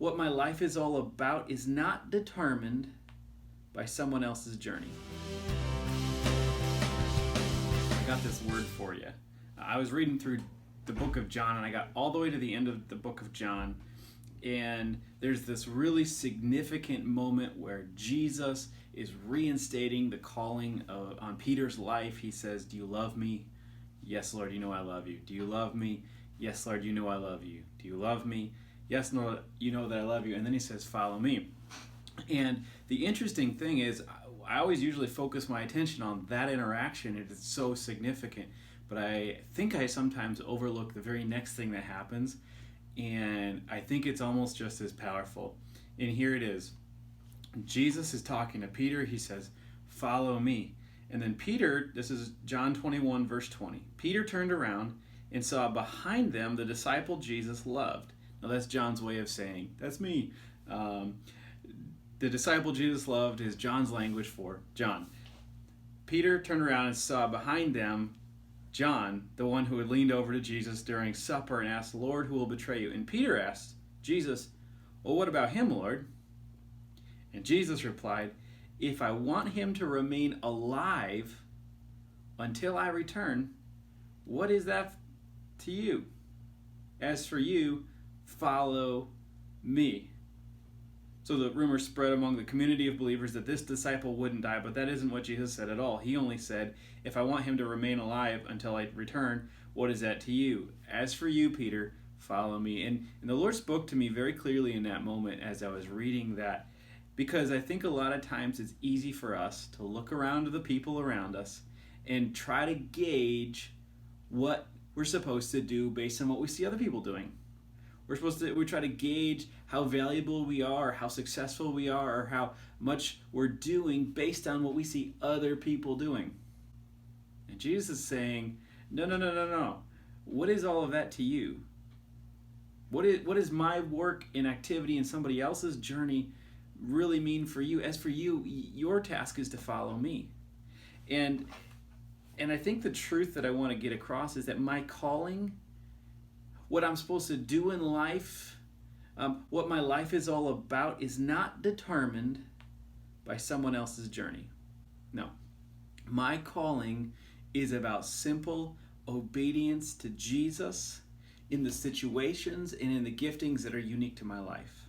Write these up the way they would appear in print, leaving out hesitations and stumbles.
what my life is all about is not determined by someone else's journey. I got this word for you. I was reading through the book of John, and I got all the way to the end of the book of John, and there's this really significant moment where Jesus is reinstating the calling on Peter's life. He says, "Do you love me? Yes, Lord, you know I love you. Do you love me? Yes, Lord, you know I love you. Do you love me? Yes, Lord, you know that I love you." And then he says, "Follow me." And the interesting thing is, I always usually focus my attention on that interaction. It is so significant. But I think I sometimes overlook the very next thing that happens. And I think it's almost just as powerful. And here it is. Jesus is talking to Peter. He says, "Follow me." And then Peter, this is John 21, verse 20. Peter turned around and saw behind them the disciple Jesus loved. Now that's John's way of saying, that's me. The disciple Jesus loved is John's language for John. Peter turned around and saw behind them John, the one who had leaned over to Jesus during supper and asked, "Lord, who will betray you?" And Peter asked Jesus, "Well, what about him, Lord?" And Jesus replied, "If I want him to remain alive until I return, what is that to you? As for you, follow me." So the rumor spread among the community of believers that this disciple wouldn't die, but that isn't what Jesus said at all. He only said, "If I want him to remain alive until I return, what is that to you? As for you, Peter, follow me." And the Lord spoke to me very clearly in that moment as I was reading that, because I think a lot of times it's easy for us to look around to the people around us and try to gauge what we're supposed to do based on what we see other people doing. We try to gauge how valuable we are, how successful we are, or how much we're doing based on what we see other people doing. And Jesus is saying, no. What is all of that to you? What is my work and activity in somebody else's journey really mean for you? As for you, your task is to follow me. And I think the truth that I want to get across is that my calling, what I'm supposed to do in life, what my life is all about, is not determined by someone else's journey. No. My calling is about simple obedience to Jesus in the situations and in the giftings that are unique to my life.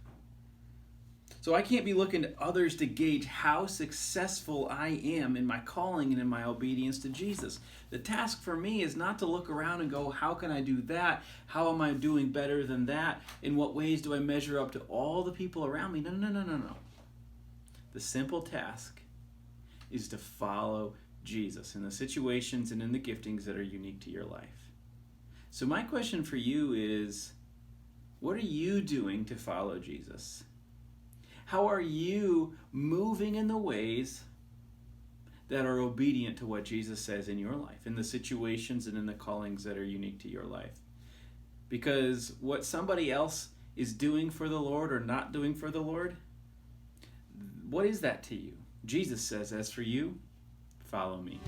So I can't be looking to others to gauge how successful I am in my calling and in my obedience to Jesus. The task for me is not to look around and go, how can I do that? How am I doing better than that? In what ways do I measure up to all the people around me? No. The simple task is to follow Jesus in the situations and in the giftings that are unique to your life. So my question for you is, what are you doing to follow Jesus? How are you moving in the ways that are obedient to what Jesus says in your life, in the situations and in the callings that are unique to your life? Because what somebody else is doing for the Lord or not doing for the Lord, what is that to you? Jesus says, "As for you, follow me."